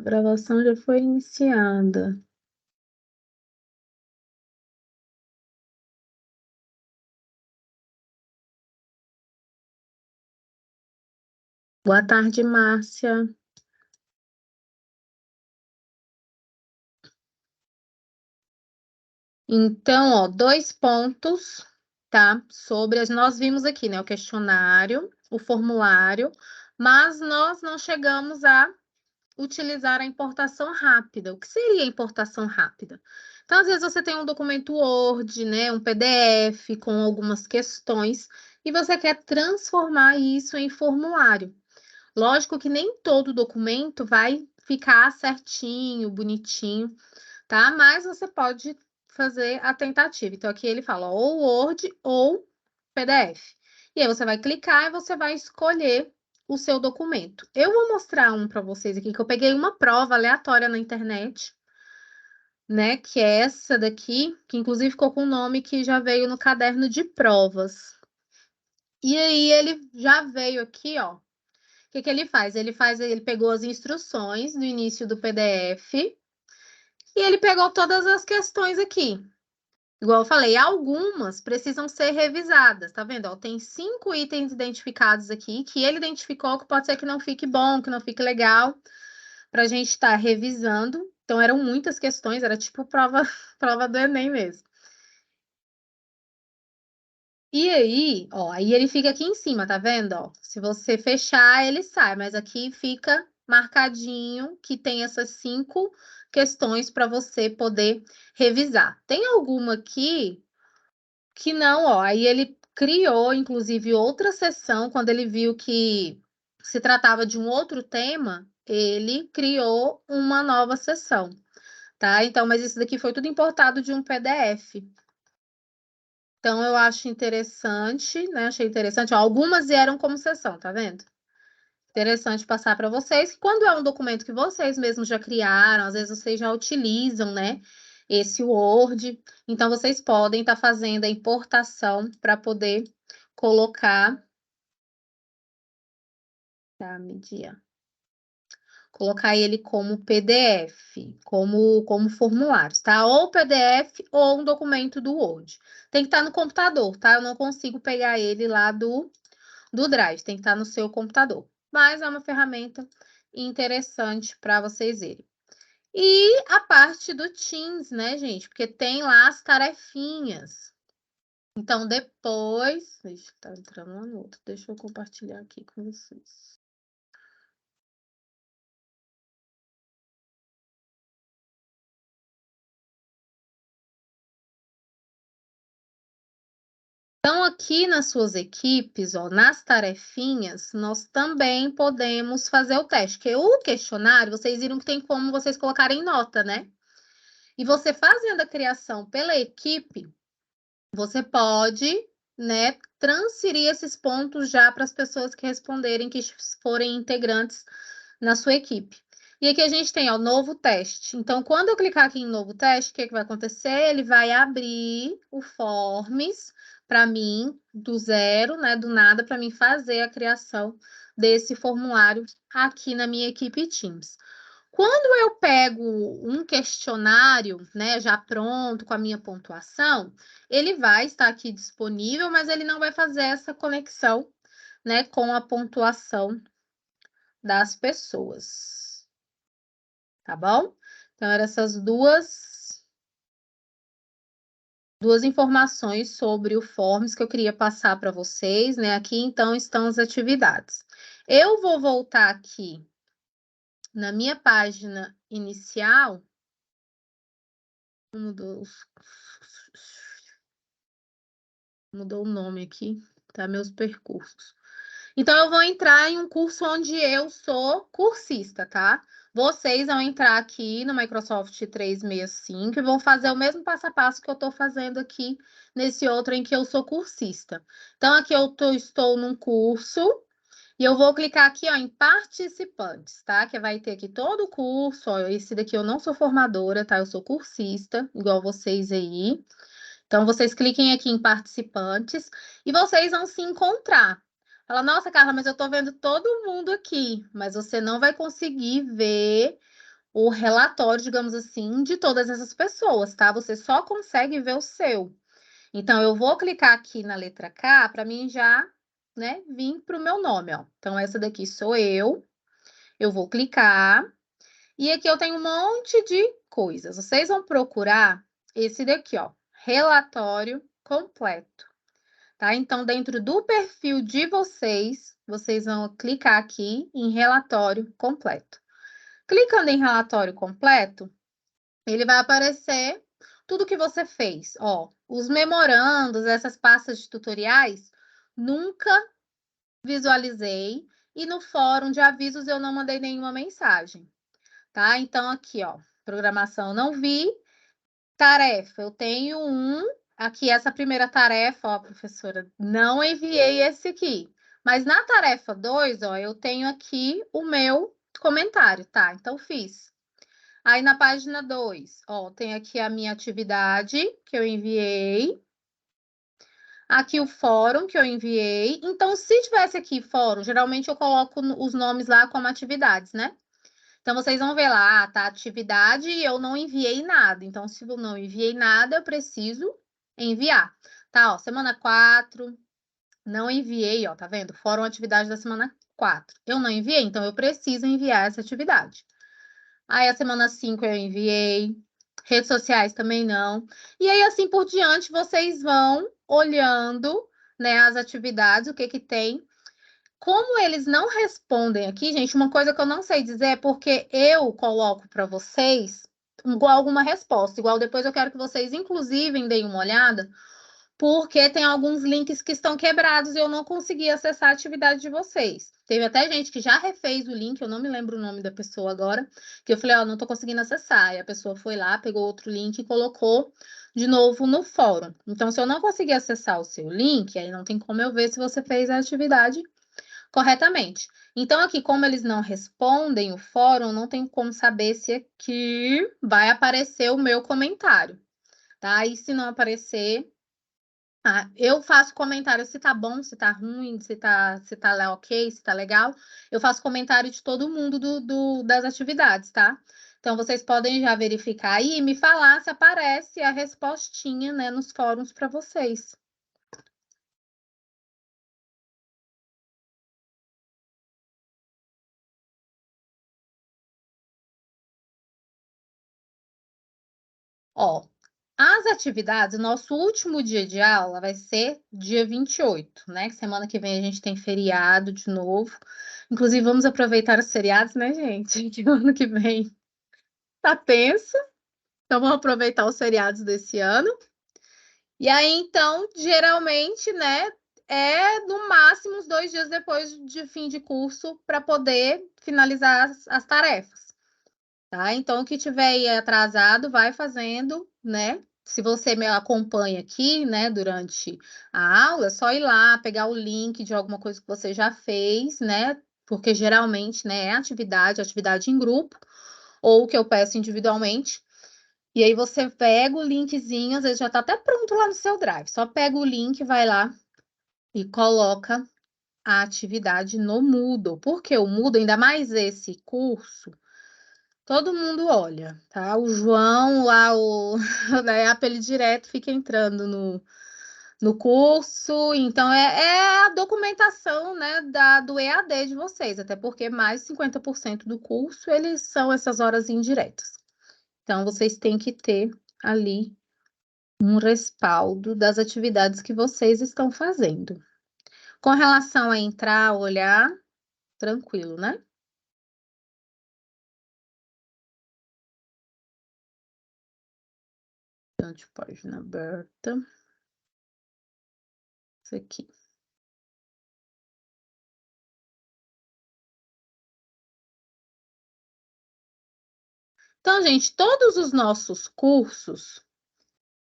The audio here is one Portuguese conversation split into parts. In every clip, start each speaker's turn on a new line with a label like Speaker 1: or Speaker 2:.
Speaker 1: gravação já foi iniciada. Boa tarde, Márcia. Então, ó, 2 pontos, tá? Nós vimos aqui, né, o questionário, o formulário, mas nós não chegamos a utilizar a importação rápida. O que seria a importação rápida? Então, às vezes você tem um documento Word, né, um PDF com algumas questões e você quer transformar isso em formulário. Lógico que nem todo documento vai ficar certinho, bonitinho, tá? Mas você pode fazer a tentativa. Então, aqui ele fala ou Word ou PDF. E aí você vai clicar e você vai escolher o seu documento. Eu vou mostrar um para vocês aqui, que eu peguei uma prova aleatória na internet, né? Que é essa daqui, que inclusive ficou com o nome que já veio no caderno de provas. E aí ele já veio aqui, ó. O que que ele faz? Ele pegou as instruções do início do PDF e ele pegou todas as questões aqui. Igual eu falei, algumas precisam ser revisadas, tá vendo? Ó, tem 5 itens identificados aqui que ele identificou que pode ser que não fique bom, que não fique legal, para a gente estar revisando. Então, eram muitas questões, era tipo prova, prova do Enem mesmo. E aí, ó, aí ele fica aqui em cima, tá vendo? Ó, se você fechar, ele sai, mas aqui fica marcadinho que tem essas 5 questões para você poder revisar. Tem alguma aqui que não, ó, aí ele criou, inclusive, outra sessão, quando ele viu que se tratava de um outro tema, ele criou uma nova sessão, tá? Então, mas isso daqui foi tudo importado de um PDF. Então, eu acho interessante, né? Achei interessante. Ó, algumas vieram como sessão, tá vendo? Interessante passar para vocês que quando é um documento que vocês mesmos já criaram, às vezes vocês já utilizam, né? Esse Word, então vocês podem estar fazendo a importação para poder colocar, tá, media, colocar ele como PDF, como formulários, tá? Ou PDF ou um documento do Word. Tem que estar no computador, tá? Eu não consigo pegar ele lá do Drive, tem que estar no seu computador. Mas é uma ferramenta interessante para vocês verem. E a parte do Teams, né, gente? Porque tem lá as tarefinhas. Então, depois... Deixa eu tá entrando lá no outro. Deixa eu compartilhar aqui com vocês. Então, aqui nas suas equipes, ó, nas tarefinhas, nós também podemos fazer o teste. Porque o questionário, vocês viram que tem como vocês colocarem nota, né? E você fazendo a criação pela equipe, você pode, né, transferir esses pontos já para as pessoas que responderem, que forem integrantes na sua equipe. E aqui a gente tem, ó, novo teste. Então, quando eu clicar aqui em novo teste, o que vai acontecer? Ele vai abrir o Forms para mim, do zero, né, do nada, para mim fazer a criação desse formulário aqui na minha equipe Teams. Quando eu pego um questionário, né, já pronto com a minha pontuação, ele vai estar aqui disponível, mas ele não vai fazer essa conexão, né, com a pontuação das pessoas. Tá bom? Então, eram essas duas informações sobre o Forms que eu queria passar para vocês, né? Aqui, então, estão as atividades. Eu vou voltar aqui na minha página inicial. Mudou o nome aqui, tá? Meus percursos. Então, eu vou entrar em um curso onde eu sou cursista, tá? Vocês vão entrar aqui no Microsoft 365 e vão fazer o mesmo passo a passo que eu tô fazendo aqui nesse outro em que eu sou cursista. Então, aqui estou num curso e eu vou clicar aqui, ó, em participantes, tá? Que vai ter aqui todo o curso, ó. Esse daqui eu não sou formadora, tá? Eu sou cursista, igual vocês aí. Então, vocês cliquem aqui em participantes e vocês vão se encontrar. Fala, nossa, Carla, mas eu tô vendo todo mundo aqui, mas você não vai conseguir ver o relatório, digamos assim, de todas essas pessoas, tá? Você só consegue ver o seu. Então, eu vou clicar aqui na letra K para mim já, né, vir para o meu nome, ó. Então, essa daqui sou eu. Eu vou clicar. E aqui eu tenho um monte de coisas. Vocês vão procurar esse daqui, ó. Relatório completo. Tá? Então, dentro do perfil de vocês, vocês vão clicar aqui em relatório completo. Clicando em relatório completo, ele vai aparecer tudo que você fez. Ó, os memorandos, essas pastas de tutoriais, nunca visualizei. E no fórum de avisos eu não mandei nenhuma mensagem. Tá? Então, aqui, ó, programação não vi. Tarefa, eu tenho aqui essa primeira tarefa, ó, professora, não enviei esse aqui. Mas na tarefa 2, ó, eu tenho aqui o meu comentário, tá? Então, fiz. Aí, na página 2, ó, tem aqui a minha atividade que eu enviei. Aqui o fórum que eu enviei. Então, se tivesse aqui fórum, geralmente eu coloco os nomes lá como atividades, né? Então, vocês vão ver lá, tá? Atividade e eu não enviei nada. Então, se eu não enviei nada, eu preciso enviar. Tá, ó, semana 4, não enviei, ó, tá vendo? Fórum atividade da semana 4. Eu não enviei, então eu preciso enviar essa atividade. Aí, a semana 5 eu enviei. Redes sociais também não. E aí, assim por diante, vocês vão olhando, né, as atividades, o que que tem. Como eles não respondem aqui, gente, uma coisa que eu não sei dizer é porque eu coloco para vocês igual alguma resposta. Igual depois eu quero que vocês, inclusive, deem uma olhada, porque tem alguns links que estão quebrados e eu não consegui acessar a atividade de vocês. Teve até gente que já refez o link, eu não me lembro o nome da pessoa agora, que eu falei, ó, não estou conseguindo acessar. E a pessoa foi lá, pegou outro link e colocou de novo no fórum. Então, se eu não conseguir acessar o seu link, aí não tem como eu ver se você fez a atividade corretamente. Então, aqui, como eles não respondem o fórum, não tem como saber se aqui vai aparecer o meu comentário, tá? E se não aparecer, eu faço comentário se tá bom, se tá ruim, se tá ok, se tá legal. Eu faço comentário de todo mundo das atividades, tá? Então, vocês podem já verificar aí e me falar se aparece a respostinha, né, nos fóruns para vocês. Ó, as atividades, o nosso último dia de aula vai ser dia 28, né? Semana que vem a gente tem feriado de novo. Inclusive, vamos aproveitar os feriados, né, gente? Que o ano que vem tá tenso. Então, vamos aproveitar os feriados desse ano. E aí, então, geralmente, né, é no máximo uns 2 dias depois de fim de curso para poder finalizar as tarefas. Tá? Então, o que tiver aí atrasado, vai fazendo, né? Se você me acompanha aqui, né, durante a aula, é só ir lá, pegar o link de alguma coisa que você já fez, né? Porque geralmente, né, é atividade em grupo, ou que eu peço individualmente. E aí você pega o linkzinho, às vezes já tá até pronto lá no seu Drive. Só pega o link, vai lá e coloca a atividade no Moodle. Porque o Moodle, ainda mais esse curso, todo mundo olha, tá? O João lá, da Apple direto fica entrando no curso, então é a documentação, né, do EAD de vocês, até porque mais de 50% do curso, eles são essas horas indiretas. Então, vocês têm que ter ali um respaldo das atividades que vocês estão fazendo. Com relação a entrar, olhar, tranquilo, né? Então, de página aberta. Isso aqui. Então, gente, todos os nossos cursos,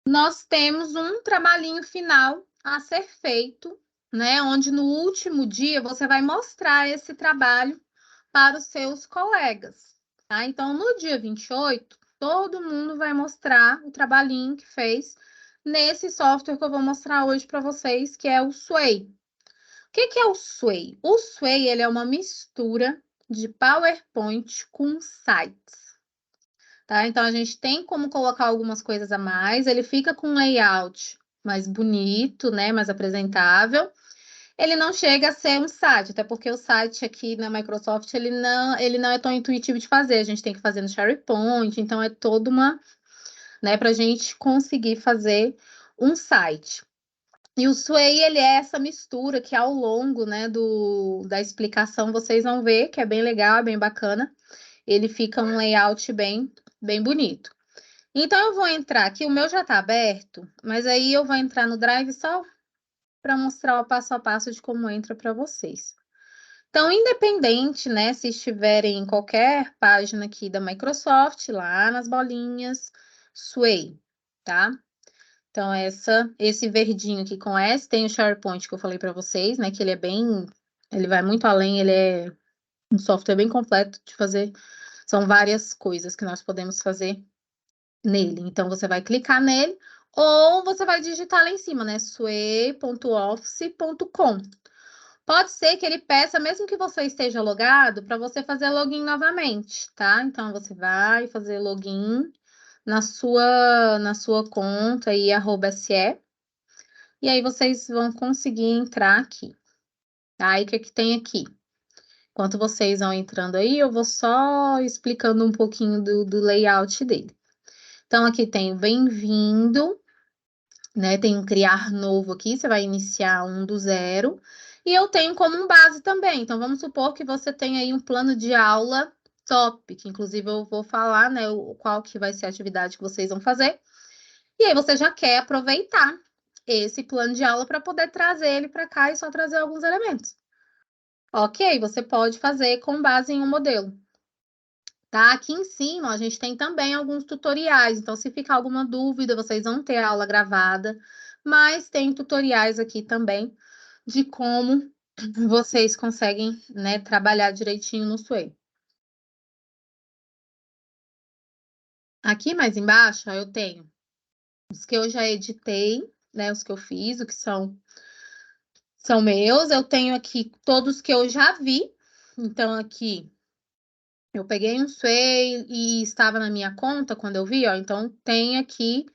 Speaker 1: nós temos um trabalhinho final a ser feito, né? Onde no último dia você vai mostrar esse trabalho para os seus colegas, tá? Então, no dia 28, todo mundo vai mostrar o trabalhinho que fez nesse software que eu vou mostrar hoje para vocês, que é o Sway. O que é o Sway? O Sway, ele é uma mistura de PowerPoint com sites. tá? Então, a gente tem como colocar algumas coisas a mais, ele fica com um layout mais bonito, né, mais apresentável. Ele não chega a ser um site, até porque o site aqui na Microsoft, ele não é tão intuitivo de fazer, a gente tem que fazer no SharePoint, então é toda uma, né, para a gente conseguir fazer um site. E o Sway, ele é essa mistura que ao longo, né, da explicação vocês vão ver que é bem legal, é bem bacana. Ele fica um layout bem bonito. Então, eu vou entrar aqui, o meu já está aberto, mas aí eu vou entrar no Drive só para mostrar o passo a passo de como entra para vocês. Então, independente, né, se estiverem em qualquer página aqui da Microsoft, lá nas bolinhas, Sway, tá? Então, esse verdinho aqui com S, tem o SharePoint que eu falei para vocês, né, que ele vai muito além, ele é um software bem completo de fazer, são várias coisas que nós podemos fazer nele. Então, você vai clicar nele, ou você vai digitar lá em cima, né, sway.office.com. Pode ser que ele peça, mesmo que você esteja logado, para você fazer login novamente, tá? Então, você vai fazer login na sua conta aí, @se, e aí vocês vão conseguir entrar aqui. Tá? E o que tem aqui? Enquanto vocês vão entrando aí, eu vou só explicando um pouquinho do layout dele. Então, aqui tem o bem-vindo, né? Tem um criar novo aqui, você vai iniciar um do zero. E eu tenho como um base também. Então, vamos supor que você tem aí um plano de aula top, que inclusive eu vou falar, né, qual que vai ser a atividade que vocês vão fazer. E aí você já quer aproveitar esse plano de aula para poder trazer ele para cá e só trazer alguns elementos. Ok, você pode fazer com base em um modelo. Tá? Aqui em cima, a gente tem também alguns tutoriais. Então, se ficar alguma dúvida, vocês vão ter a aula gravada. Mas tem tutoriais aqui também de como vocês conseguem, né, trabalhar direitinho no Sway. Aqui mais embaixo, ó, eu tenho os que eu já editei, né, os que eu fiz, o que são meus. Eu tenho aqui todos que eu já vi. Então, aqui eu peguei um Sway e estava na minha conta quando eu vi, ó. Então, tem aqui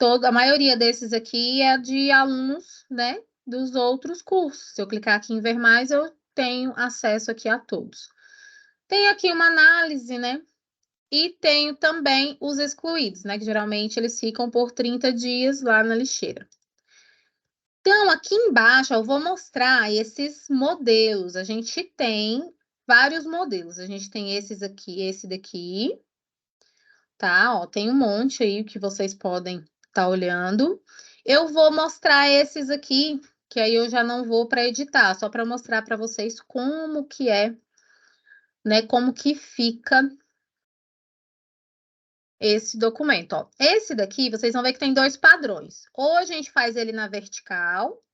Speaker 1: a maioria desses aqui é de alunos, né, dos outros cursos. Se eu clicar aqui em ver mais, eu tenho acesso aqui a todos. Tem aqui uma análise, né? E tenho também os excluídos, né? Que geralmente eles ficam por 30 dias lá na lixeira. Então, aqui embaixo, eu vou mostrar esses modelos. A gente tem vários modelos. A gente tem esses aqui, esse daqui, tá? Ó, tem um monte aí que vocês podem estar olhando. Eu vou mostrar esses aqui, que aí eu já não vou para editar, só para mostrar para vocês como que é, né? Como que fica esse documento, ó. Esse daqui, vocês vão ver que tem dois padrões. Ou a gente faz ele na vertical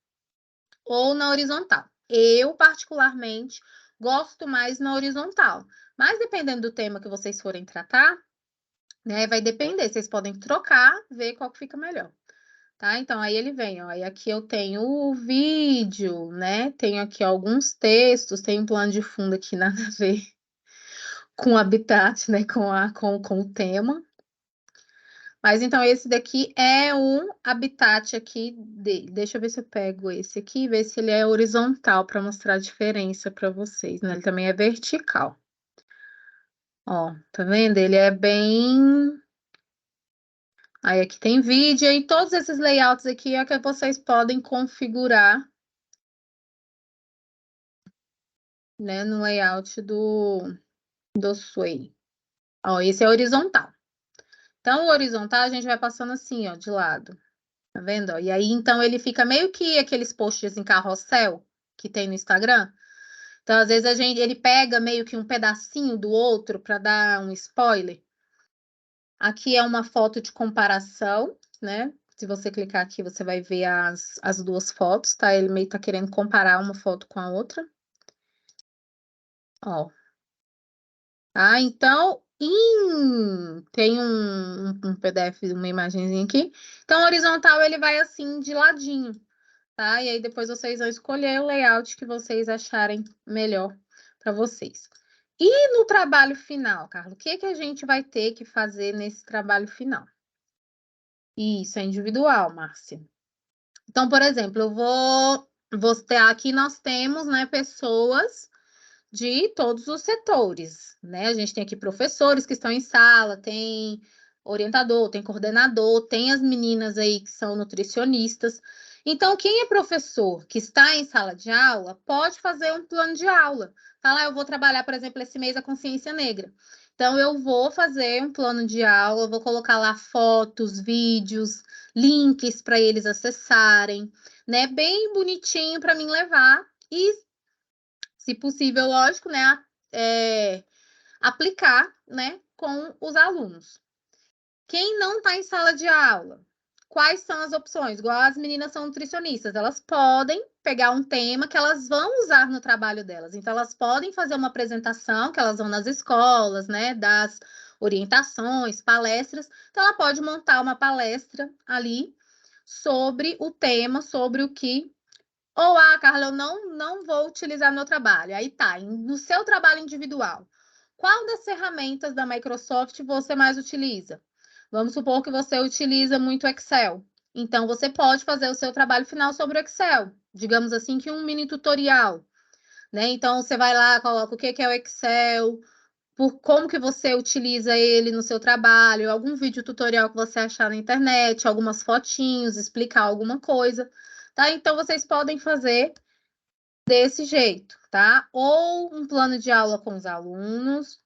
Speaker 1: ou na horizontal. Eu, particularmente, gosto mais na horizontal. Mas dependendo do tema que vocês forem tratar, né, vai depender. Vocês podem trocar, ver qual que fica melhor. Tá? Então, aí ele vem, ó. E aqui eu tenho o vídeo, né? Tenho aqui alguns textos, tem um plano de fundo aqui, nada a ver com o habitat, né? Com o tema. Mas então, esse daqui é um habitat aqui dele. Deixa eu ver se eu pego esse aqui e ver se ele é horizontal para mostrar a diferença para vocês, né? Ele também é vertical. Ó, tá vendo? Ele é bem. Aí aqui tem vídeo e todos esses layouts aqui é que vocês podem configurar, né, no layout do Sway. Ó, esse é horizontal. Então, o horizontal a gente vai passando assim, ó, de lado. Tá vendo? Ó? E aí, então, ele fica meio que aqueles posts em carrossel que tem no Instagram. Então, às vezes, ele pega meio que um pedacinho do outro para dar um spoiler. Aqui é uma foto de comparação, né? Se você clicar aqui, você vai ver as duas fotos, tá? Ele meio tá querendo comparar uma foto com a outra. Ó. Ah, então, tem um PDF, uma imagenzinha aqui. Então, horizontal, ele vai assim, de ladinho, tá? E aí, depois vocês vão escolher o layout que vocês acharem melhor para vocês. E no trabalho final, Carlos, o que que a gente vai ter que fazer nesse trabalho final? Isso é individual, Márcia. Então, por exemplo, vou ter aqui nós temos, né, pessoas de todos os setores, né? A gente tem aqui professores que estão em sala, tem orientador, tem coordenador, tem as meninas aí que são nutricionistas. Então, quem é professor que está em sala de aula pode fazer um plano de aula. Tá lá, eu vou trabalhar, por exemplo, esse mês a consciência negra. Então, eu vou fazer um plano de aula, vou colocar lá fotos, vídeos, links para eles acessarem, né? Bem bonitinho para mim levar e, se possível, lógico, né? Aplicar, né, com os alunos. Quem não está em sala de aula, quais são as opções? Igual as meninas são nutricionistas, elas podem pegar um tema que elas vão usar no trabalho delas. Então, elas podem fazer uma apresentação que elas vão nas escolas, né, das orientações, palestras. Então, ela pode montar uma palestra ali sobre o tema, sobre o que. Ou, Carla, eu não vou utilizar no meu trabalho. Aí tá, no seu trabalho individual, qual das ferramentas da Microsoft você mais utiliza? Vamos supor que você utiliza muito Excel. Então, você pode fazer o seu trabalho final sobre o Excel. Digamos assim, que um mini tutorial, né? Então, você vai lá, coloca o que é o Excel, por como que você utiliza ele no seu trabalho, algum vídeo tutorial que você achar na internet, algumas fotinhos, explicar alguma coisa, tá? Então, vocês podem fazer desse jeito, tá? Ou um plano de aula com os alunos,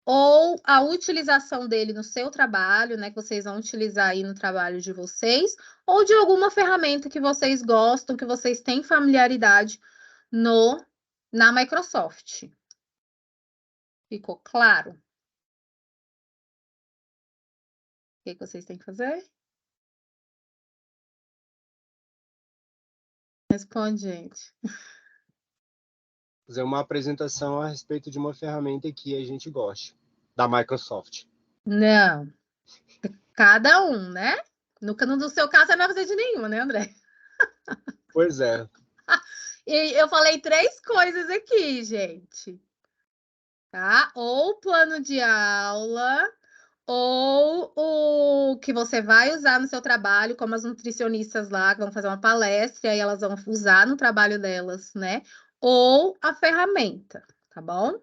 Speaker 1: ou a utilização dele no seu trabalho, né? Que vocês vão utilizar aí no trabalho de vocês, ou de alguma ferramenta que vocês gostam, que vocês têm familiaridade na Microsoft. Ficou claro? O que vocês têm que fazer? Responde, gente.
Speaker 2: Fazer uma apresentação a respeito de uma ferramenta que a gente goste, da Microsoft.
Speaker 1: Não. Cada um, né? No seu caso, você não vai fazer de nenhuma, né, André?
Speaker 2: Pois é.
Speaker 1: E eu falei 3 coisas aqui, gente. Tá? Ou plano de aula, ou o que você vai usar no seu trabalho, como as nutricionistas lá, que vão fazer uma palestra, e aí elas vão usar no trabalho delas, né? Ou a ferramenta, tá bom?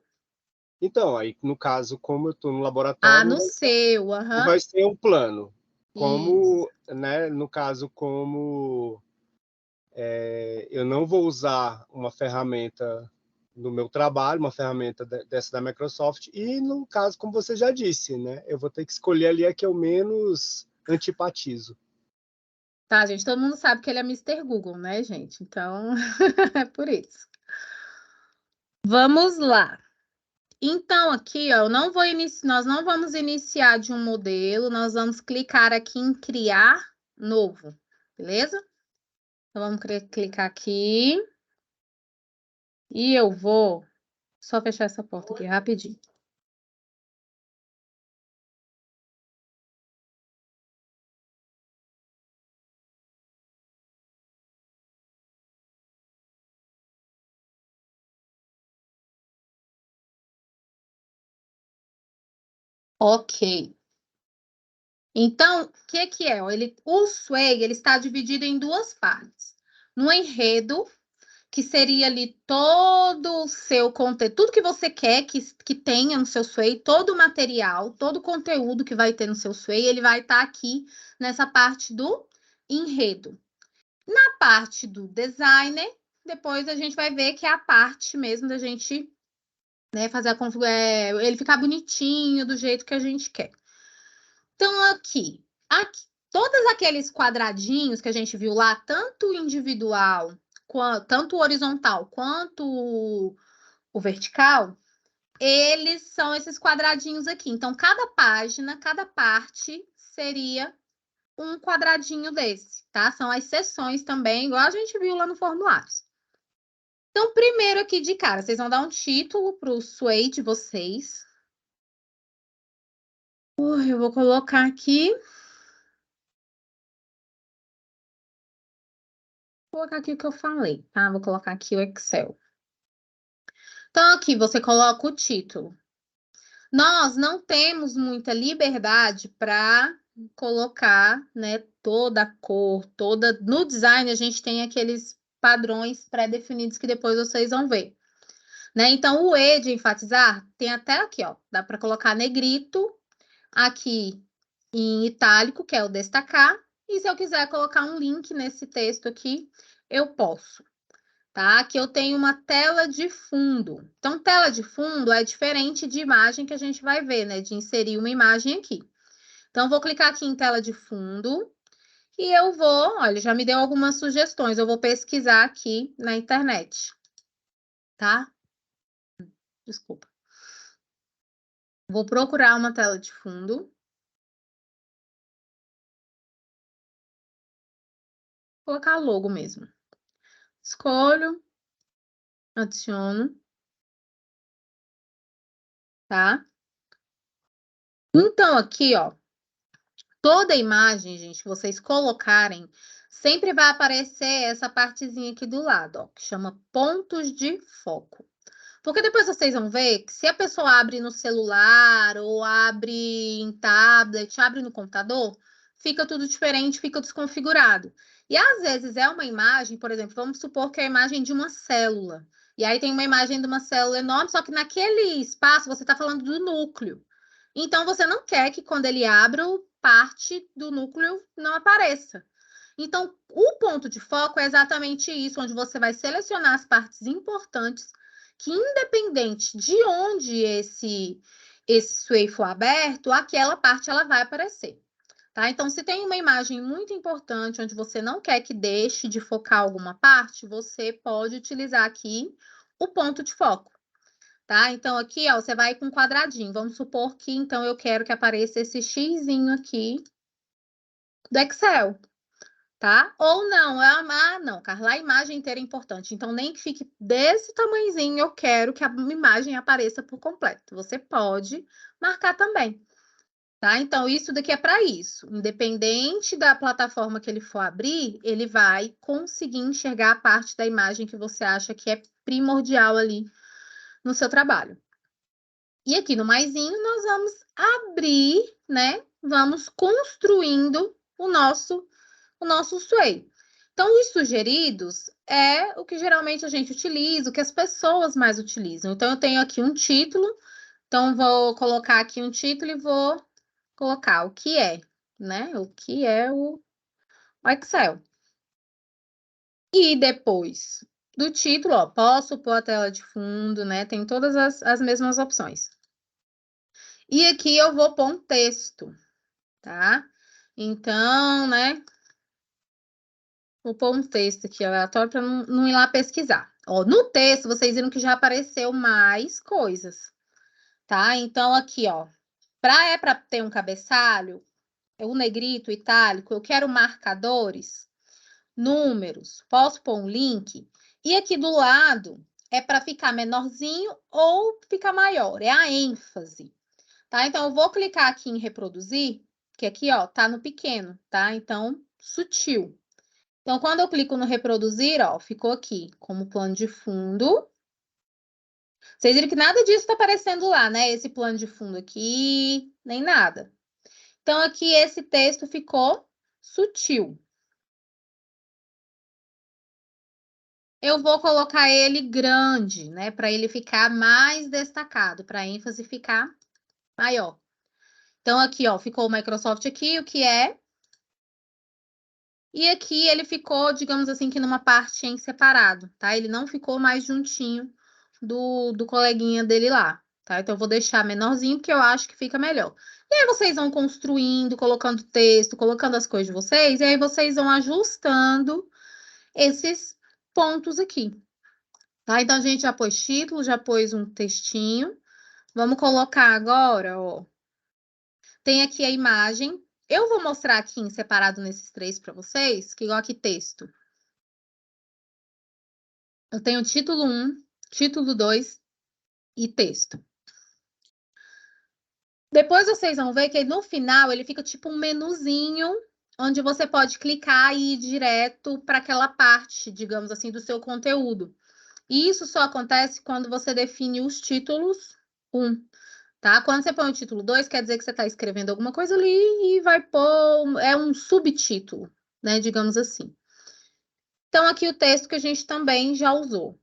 Speaker 2: Então, aí, no caso, como eu estou no
Speaker 1: Ah,
Speaker 2: laboratório,
Speaker 1: no seu,
Speaker 2: não
Speaker 1: aham.
Speaker 2: vai ser um plano.
Speaker 1: Isso.
Speaker 2: Como, né, no caso, eu não vou usar uma ferramenta no meu trabalho, uma ferramenta dessa da Microsoft, e no caso, como você já disse, né, eu vou ter que escolher ali a que eu menos antipatizo.
Speaker 1: Tá, gente, todo mundo sabe que ele é Mr. Google, né, gente? Então, é por isso. Vamos lá. Então, aqui, ó, nós não vamos iniciar de um modelo, nós vamos clicar aqui em criar novo, beleza? Então, vamos clicar aqui. E eu vou só fechar essa porta aqui rapidinho. Ok. Então, o que é? O Sway, ele está dividido em 2 partes. No enredo, que seria ali todo o seu conteúdo, tudo que você quer que tenha no seu Sway, todo o material, todo o conteúdo que vai ter no seu Sway, ele vai estar aqui nessa parte do enredo. Na parte do designer, depois a gente vai ver que é a parte mesmo da gente, né, fazer ele ficar bonitinho do jeito que a gente quer. Então, aqui, todos aqueles quadradinhos que a gente viu lá, tanto individual, tanto horizontal quanto o vertical, eles são esses quadradinhos aqui. Então, cada página, cada parte seria um quadradinho desse, tá? São as seções também, igual a gente viu lá no formulário. Então, primeiro aqui de cara, vocês vão dar um título para o Sway de vocês. Eu vou colocar aqui. Vou colocar aqui o que eu falei, tá? Vou colocar aqui o Excel. Então, aqui você coloca o título. Nós não temos muita liberdade para colocar, né, toda a cor, toda... No design, a gente tem aqueles padrões pré-definidos que depois vocês vão ver. Né? Então, o E de enfatizar tem até aqui, ó. Dá para colocar negrito, aqui em itálico, que é o destacar. E se eu quiser colocar um link nesse texto aqui, eu posso. Tá? Aqui eu tenho uma tela de fundo. Então, tela de fundo é diferente de imagem que a gente vai ver, né? De inserir uma imagem aqui. Então, vou clicar aqui em tela de fundo. E eu vou, olha, já me deu algumas sugestões. Eu vou pesquisar aqui na internet. Tá? Desculpa. Vou procurar uma tela de fundo. Vou colocar logo mesmo. Escolho, adiciono. Tá? Então, aqui, ó. Toda imagem, gente, que vocês colocarem, sempre vai aparecer essa partezinha aqui do lado, ó, que chama pontos de foco. Porque depois vocês vão ver que se a pessoa abre no celular ou abre em tablet, abre no computador, fica tudo diferente, fica desconfigurado. E às vezes é uma imagem, por exemplo, vamos supor que é a imagem de uma célula. E aí tem uma imagem de uma célula enorme, só que naquele espaço você está falando do núcleo. Então você não quer que quando ele abra, parte do núcleo não apareça. Então, o ponto de foco é exatamente isso, onde você vai selecionar as partes importantes que, independente de onde esse sway for aberto, aquela parte ela vai aparecer. Tá? Então, se tem uma imagem muito importante onde você não quer que deixe de focar alguma parte, você pode utilizar aqui o ponto de foco. Tá? Então, aqui, ó, você vai com um quadradinho. Vamos supor que, então, eu quero que apareça esse xizinho aqui do Excel. Tá? Ou não, não, Carla, a imagem inteira é importante. Então, nem que fique desse tamanhozinho, eu quero que a imagem apareça por completo. Você pode marcar também, tá? Então, isso daqui é para isso. Independente da plataforma que ele for abrir, ele vai conseguir enxergar a parte da imagem que você acha que é primordial ali no seu trabalho. E aqui no maisinho, nós vamos abrir, né? Vamos construindo o nosso sway. Então, os sugeridos é o que geralmente a gente utiliza, o que as pessoas mais utilizam. Então, eu tenho aqui um título, então vou colocar aqui um título e vou colocar o que é, né? O que é o Excel. E depois do título, ó, posso pôr a tela de fundo, né? Tem todas as mesmas opções. E aqui eu vou pôr um texto, tá? Então, né? Vou pôr um texto aqui aleatório para não ir lá pesquisar. Ó, no texto, vocês viram que já apareceu mais coisas, tá? Então, aqui, ó, para ter um cabeçalho, o negrito, itálico, eu quero marcadores, números, posso pôr um link. E aqui do lado é para ficar menorzinho ou ficar maior, é a ênfase, tá? Então, eu vou clicar aqui em reproduzir, que aqui, ó, tá no pequeno, tá? Então, sutil. Então, quando eu clico no reproduzir, ó, ficou aqui como plano de fundo. Vocês viram que nada disso está aparecendo lá, né? Esse plano de fundo aqui, nem nada. Então, aqui esse texto ficou sutil. Eu vou colocar ele grande, né? Para ele ficar mais destacado, para a ênfase ficar maior. Então, aqui, ó, ficou o Microsoft aqui, o que é. E aqui ele ficou, digamos assim, que numa parte em separado, tá? Ele não ficou mais juntinho do coleguinha dele lá, tá? Então, eu vou deixar menorzinho, porque eu acho que fica melhor. E aí, vocês vão construindo, colocando texto, colocando as coisas de vocês, e aí vocês vão ajustando esses pontos aqui, tá? Então, a gente já pôs título, já pôs um textinho. Vamos colocar agora, ó. Tem aqui a imagem. Eu vou mostrar aqui em separado nesses três para vocês, que igual aqui texto. Eu tenho título 1, título 2 e texto. Depois vocês vão ver que no final ele fica tipo um menuzinho, onde você pode clicar e ir direto para aquela parte, digamos assim, do seu conteúdo. E isso só acontece quando você define os títulos 1, tá? Quando você põe o título 2, quer dizer que você está escrevendo alguma coisa ali e vai pôr, é um subtítulo, né? Digamos assim. Então, aqui o texto que a gente também já usou.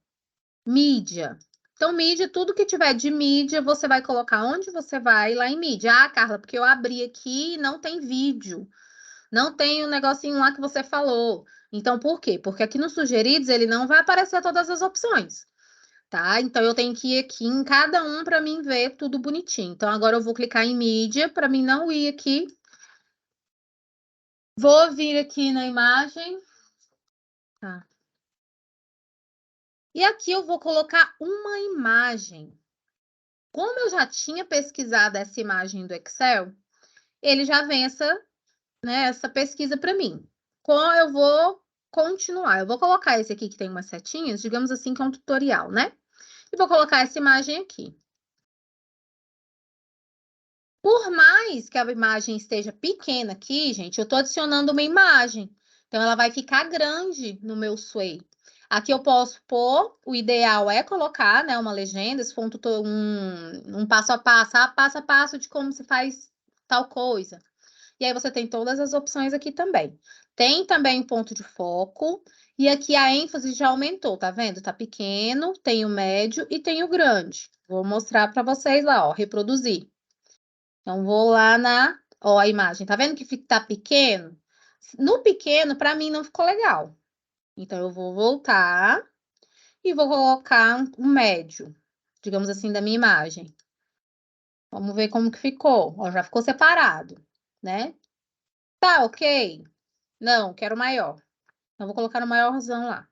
Speaker 1: Mídia. Então, mídia, tudo que tiver de mídia, você vai colocar onde você vai, lá em mídia. Ah, Carla, porque eu abri aqui e não tem vídeo. Não tem o negocinho lá que você falou. Então, por quê? Porque aqui nos sugeridos, ele não vai aparecer todas as opções, tá? Então, eu tenho que ir aqui em cada um para mim ver tudo bonitinho. Então, agora eu vou clicar em mídia para mim não ir aqui. Vou vir aqui na imagem. Tá. E aqui eu vou colocar uma imagem. Como eu já tinha pesquisado essa imagem do Excel, ele já vem essa pesquisa para mim. Como eu vou continuar? Eu vou colocar esse aqui que tem umas setinhas, digamos assim, que é um tutorial, né? E vou colocar essa imagem aqui. Por mais que a imagem esteja pequena aqui, gente, eu estou adicionando uma imagem. Então, ela vai ficar grande no meu Sway. Aqui eu posso pôr, o ideal é colocar, né, uma legenda, se for um passo a passo de como se faz tal coisa. E aí você tem todas as opções aqui também. Tem também o ponto de foco. E aqui a ênfase já aumentou, tá vendo? Tá pequeno, tem o médio e tem o grande. Vou mostrar para vocês lá, ó, reproduzir. Então, vou lá ó, a imagem. Tá vendo que tá pequeno? No pequeno, para mim, não ficou legal. Então, eu vou voltar e vou colocar um médio, digamos assim, da minha imagem. Vamos ver como que ficou. Ó, já ficou separado, né? Tá, ok? Não, quero maior. Então, vou colocar no maiorzão lá.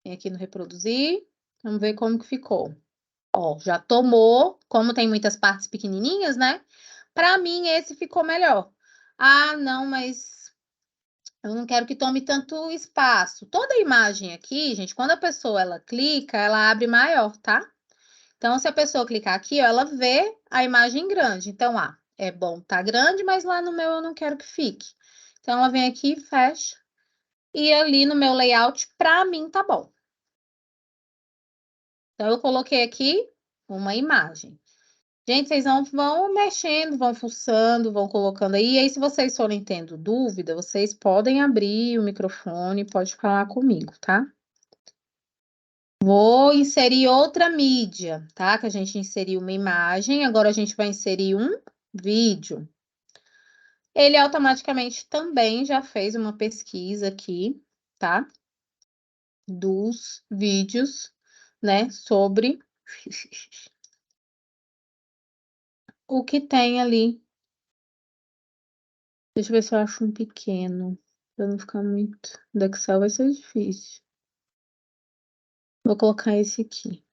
Speaker 1: Vem aqui no reproduzir. Vamos ver como que ficou. Ó, já tomou. Como tem muitas partes pequenininhas, né? Para mim, esse ficou melhor. Ah, não, mas eu não quero que tome tanto espaço. Toda imagem aqui, gente, quando a pessoa ela clica, ela abre maior, tá? Então, se a pessoa clicar aqui, ó, ela vê a imagem grande. Então, é bom tá grande, mas lá no meu eu não quero que fique. Então, ela vem aqui, fecha. E ali no meu layout, para mim, tá bom. Então, eu coloquei aqui uma imagem. Gente, vocês não vão mexendo, vão fuçando, vão colocando aí. E aí, se vocês forem tendo dúvida, vocês podem abrir o microfone, pode falar comigo, tá? Vou inserir outra mídia, tá? Que a gente inseriu uma imagem, agora a gente vai inserir um vídeo. Ele automaticamente também já fez uma pesquisa aqui, tá? Dos vídeos, né? Sobre o que tem ali. Deixa eu ver se eu acho um pequeno. Pra não ficar muito. Do Excel vai ser difícil. Vou colocar esse aqui.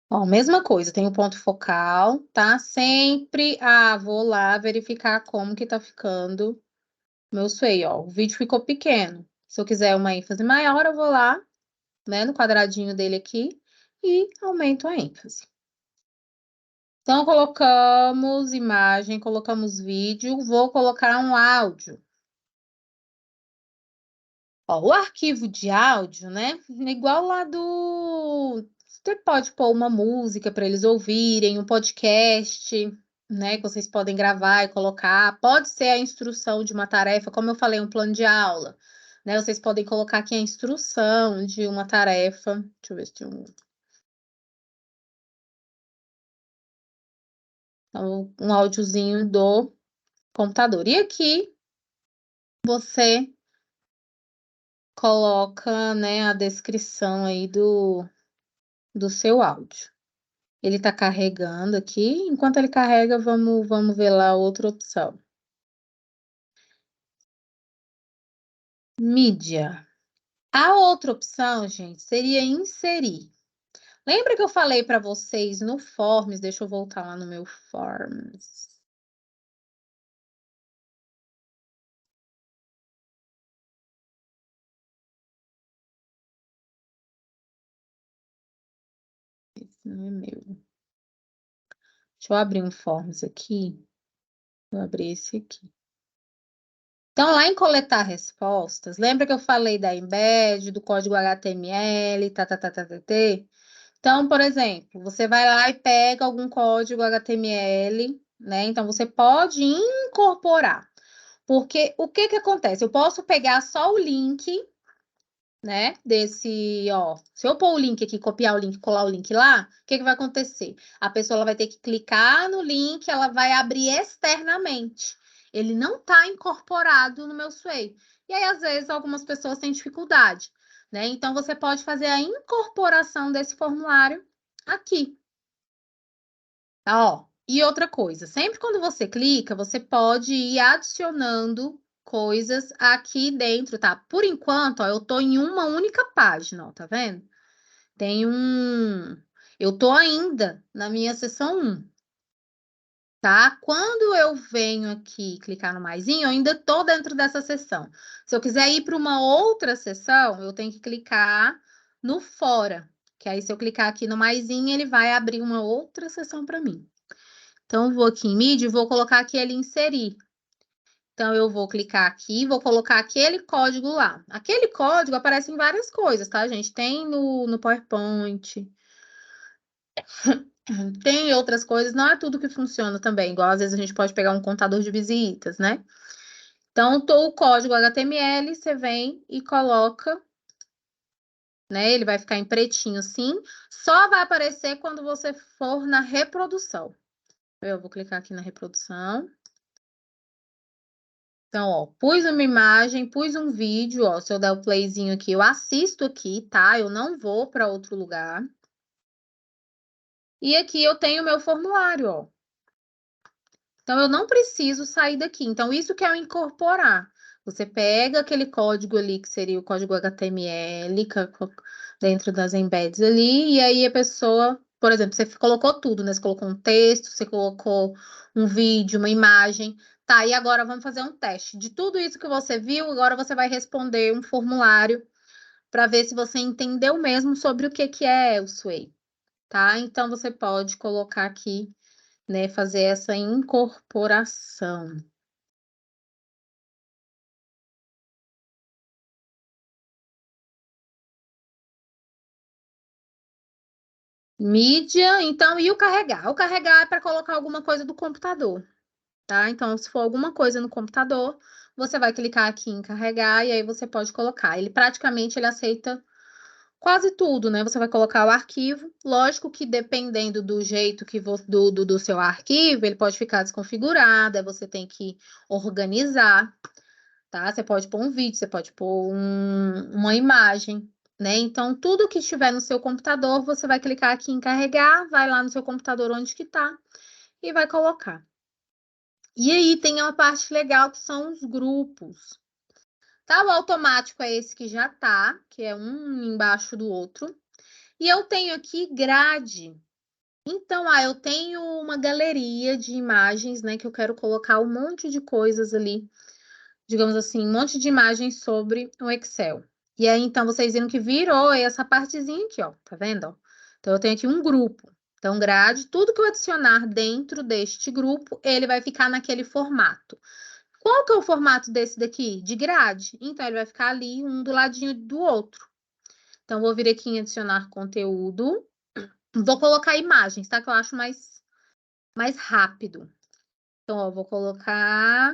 Speaker 1: Ó, mesma coisa, tem o ponto focal, tá? Sempre, vou lá verificar como que tá ficando meu sway, ó. O vídeo ficou pequeno. Se eu quiser uma ênfase maior, eu vou lá, né, no quadradinho dele aqui e aumento a ênfase. Então, colocamos imagem, colocamos vídeo, vou colocar um áudio. Ó, o arquivo de áudio, né? Igual lá do. Você pode pôr uma música para eles ouvirem, um podcast, né? Que vocês podem gravar e colocar. Pode ser a instrução de uma tarefa, como eu falei, um plano de aula, né? Vocês podem colocar aqui a instrução de uma tarefa. Deixa eu ver se tem um áudiozinho do computador. E aqui você coloca, né, a descrição aí do seu áudio. Ele está carregando aqui. Enquanto ele carrega, vamos ver lá outra opção. Mídia. A outra opção, gente, seria inserir. Lembra que eu falei para vocês no Forms? Deixa eu voltar lá no meu Forms. Esse não é meu. Deixa eu abrir um Forms aqui. Vou abrir esse aqui. Então, lá em coletar respostas, lembra que eu falei da embed, do código HTML, Então, por exemplo, você vai lá e pega algum código HTML, né? Então, você pode incorporar. Porque o que que acontece? Eu posso pegar só o link, né? Desse, ó. Se eu pôr o link aqui, copiar o link, colar o link lá, o que que vai acontecer? A pessoa ela vai ter que clicar no link, ela vai abrir externamente. Ele não está incorporado no meu Sway. E aí, às vezes, algumas pessoas têm dificuldade, né? Então, você pode fazer a incorporação desse formulário aqui. Tá, ó. E outra coisa, sempre quando você clica, você pode ir adicionando coisas aqui dentro, tá? Por enquanto, ó, eu tô em uma única página, ó, tá vendo? Tem um... Eu tô ainda na minha seção 1, tá? Quando eu venho aqui clicar no maisinho, eu ainda tô dentro dessa seção. Se eu quiser ir para uma outra seção, eu tenho que clicar no fora, que aí se eu clicar aqui no maisinho, ele vai abrir uma outra seção para mim. Então, eu vou aqui em mídia e vou colocar aqui ele inserir. Então, eu vou clicar aqui, vou colocar aquele código lá. Aquele código aparece em várias coisas, tá, gente? Tem no PowerPoint, tem outras coisas, não é tudo que funciona também, igual às vezes a gente pode pegar um contador de visitas, né? Então, o código HTML, você vem e coloca, né? Ele vai ficar em pretinho assim, só vai aparecer quando você for na reprodução. Eu vou clicar aqui na reprodução. Então, ó, pus uma imagem, pus um vídeo, ó, se eu der o playzinho aqui, eu assisto aqui, tá? Eu não vou para outro lugar. E aqui eu tenho o meu formulário, ó. Então, eu não preciso sair daqui. Então, isso que é o incorporar. Você pega aquele código ali, que seria o código HTML, dentro das embeds ali, e aí a pessoa, por exemplo, você colocou tudo, né? Você colocou um texto, você colocou um vídeo, uma imagem. Tá, e agora vamos fazer um teste. De tudo isso que você viu, agora você vai responder um formulário para ver se você entendeu mesmo sobre o que é o Sway, tá? Então, você pode colocar aqui, né, fazer essa incorporação. Mídia, então, e o carregar? O carregar é para colocar alguma coisa do computador, tá? Então, se for alguma coisa no computador, você vai clicar aqui em carregar e aí você pode colocar. Ele praticamente ele aceita quase tudo, né? Você vai colocar o arquivo. Lógico que dependendo do jeito que do seu arquivo, ele pode ficar desconfigurado, aí você tem que organizar, tá? Você pode pôr um vídeo, você pode pôr uma imagem, né? Então, tudo que estiver no seu computador, você vai clicar aqui em carregar, vai lá no seu computador onde que tá e vai colocar. E aí tem uma parte legal que são os grupos. Tá? O automático é esse que já tá, que é um embaixo do outro. E eu tenho aqui grade. Então, eu tenho uma galeria de imagens, né, que eu quero colocar um monte de coisas ali, digamos assim, um monte de imagens sobre o Excel. E aí, então, vocês viram que virou essa partezinha aqui, ó, tá vendo? Ó? Então, eu tenho aqui um grupo. Então, grade, tudo que eu adicionar dentro deste grupo, ele vai ficar naquele formato. Qual que é o formato desse daqui? De grade. Então, ele vai ficar ali, um do ladinho do outro. Então, vou vir aqui em adicionar conteúdo. Vou colocar imagens, tá? Que eu acho mais rápido. Então, ó, vou colocar...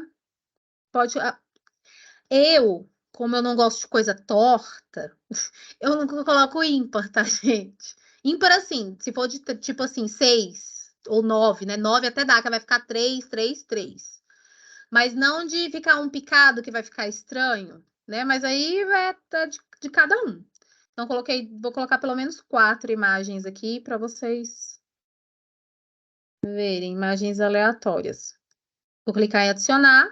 Speaker 1: Como eu não gosto de coisa torta, eu não coloco ímpar, tá, gente? Ímpar, assim, se for de, tipo assim, 6 ou 9, né? 9 até dá, que vai ficar 3, 3, 3. Mas não de ficar um picado, que vai ficar estranho, né? Mas aí vai de cada um. Então, vou colocar pelo menos 4 imagens aqui para vocês verem, imagens aleatórias. Vou clicar em adicionar,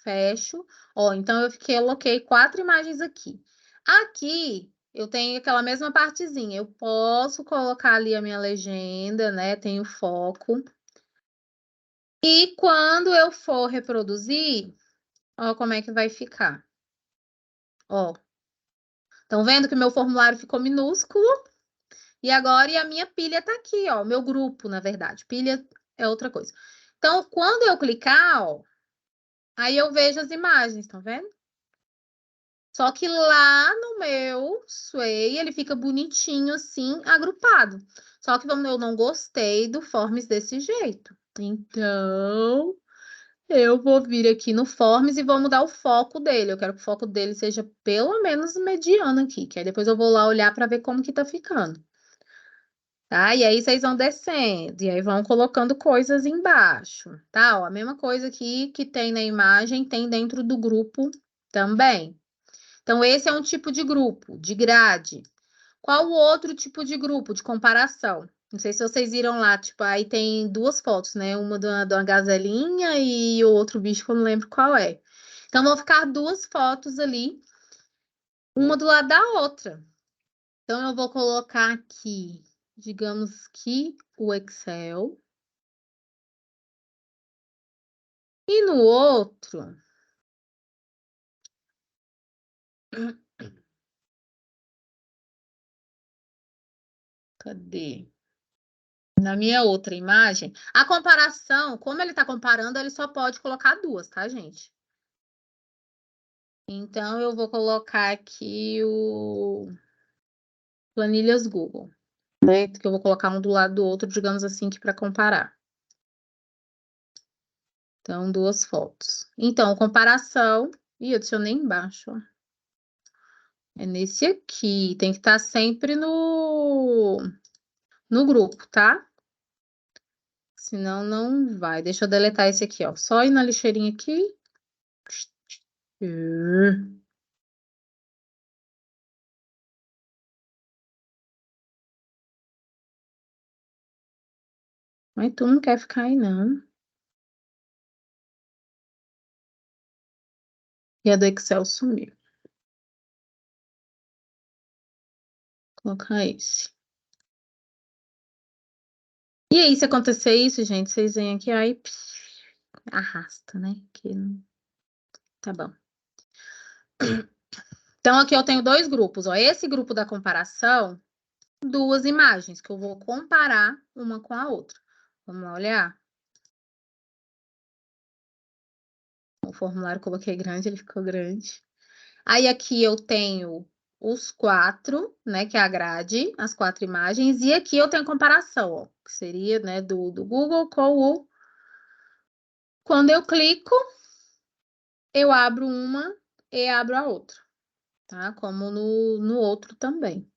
Speaker 1: fecho. Ó, então eu coloquei 4 imagens aqui. Aqui eu tenho aquela mesma partezinha. Eu posso colocar ali a minha legenda, né? Tenho foco. E quando eu for reproduzir, ó, como é que vai ficar. Ó. Estão vendo que o meu formulário ficou minúsculo? E agora a minha pilha tá aqui, ó. Meu grupo, na verdade. Pilha é outra coisa. Então, quando eu clicar, ó, aí eu vejo as imagens, tá vendo? Só que lá no meu Sway, ele fica bonitinho assim, agrupado. Só que eu não gostei do Forms desse jeito. Então, eu vou vir aqui no Forms e vou mudar o foco dele. Eu quero que o foco dele seja pelo menos mediano aqui, que aí depois eu vou lá olhar para ver como que tá ficando. Tá? E aí vocês vão descendo, e aí vão colocando coisas embaixo, tá? Ó, a mesma coisa aqui que tem na imagem, tem dentro do grupo também. Então, esse é um tipo de grupo, de grade. Qual o outro tipo de grupo, de comparação? Não sei se vocês viram lá, tipo, aí tem duas fotos, né? Uma de uma gazelinha e o outro bicho que eu não lembro qual é. Então, vão ficar duas fotos ali, uma do lado da outra. Então, eu vou colocar aqui, digamos que o Excel. E no outro, cadê? Na minha outra imagem, a comparação, como ele está comparando, ele só pode colocar duas, tá, gente? Então, eu vou colocar aqui o planilhas Google, né? Que eu vou colocar um do lado do outro, digamos assim, que para comparar. Então, duas fotos. Então, comparação. Ih, eu adicionei embaixo, ó. É nesse aqui. Tem que estar sempre no grupo, tá? Senão, não vai. Deixa eu deletar esse aqui, ó. Só ir na lixeirinha aqui. Mas tu não quer ficar aí, não. E a do Excel sumiu. Vou colocar esse. E aí, se acontecer isso, gente, vocês vêm aqui, aí arrasta, né? Que não... Tá bom. Então, aqui eu tenho dois grupos, ó. Esse grupo da comparação, duas imagens que eu vou comparar uma com a outra. Vamos lá olhar? O formulário eu coloquei grande, ele ficou grande. Aí, aqui eu tenho os quatro, né? Que é a grade, as quatro imagens. E aqui eu tenho comparação, ó. Que seria, né, do Google com o... Quando eu clico, eu abro uma e abro a outra, tá? Como no outro também.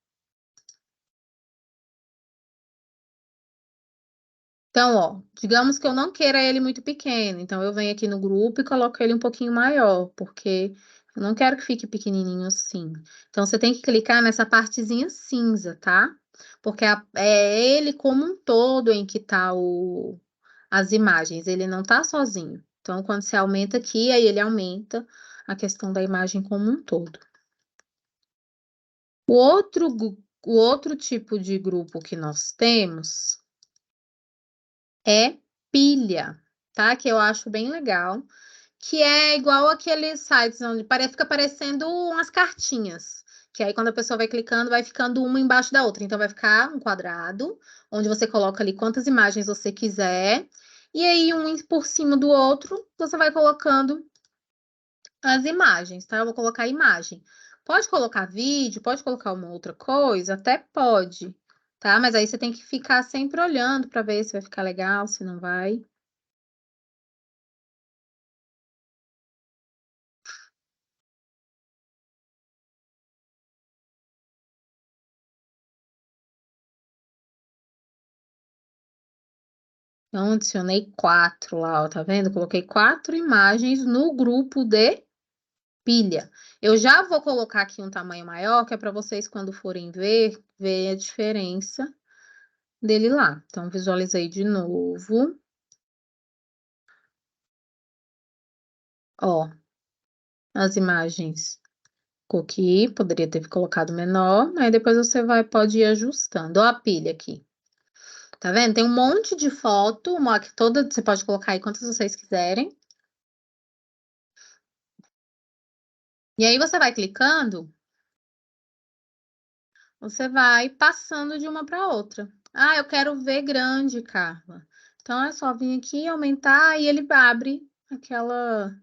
Speaker 1: Então, ó, digamos que eu não queira ele muito pequeno, então eu venho aqui no grupo e coloco ele um pouquinho maior, porque eu não quero que fique pequenininho assim. Então, você tem que clicar nessa partezinha cinza, tá? Porque é ele como um todo em que tá as imagens, ele não tá sozinho. Então, quando você aumenta aqui, aí ele aumenta a questão da imagem como um todo. O outro tipo de grupo que nós temos é pilha, tá? Que eu acho bem legal, que é igual aqueles sites onde fica parecendo umas cartinhas, que aí quando a pessoa vai clicando, vai ficando uma embaixo da outra. Então vai ficar um quadrado, onde você coloca ali quantas imagens você quiser, e aí um por cima do outro, você vai colocando as imagens, tá? Eu vou colocar imagem. Pode colocar vídeo, pode colocar uma outra coisa, até pode, tá? Mas aí você tem que ficar sempre olhando para ver se vai ficar legal, se não vai. Então, adicionei 4 lá, ó, tá vendo? Coloquei 4 imagens no grupo de pilha. Eu já vou colocar aqui um tamanho maior, que é para vocês, quando forem ver a diferença dele lá. Então, visualizei de novo. Ó, as imagens aqui, poderia ter colocado menor, aí depois você pode ir ajustando. Ó a pilha aqui. Tá vendo? Tem um monte de foto, que toda, você pode colocar aí quantas vocês quiserem. E aí você vai clicando, você vai passando de uma para outra. Ah, eu quero ver grande, Carla. Então, é só vir aqui, aumentar, e ele abre aquela...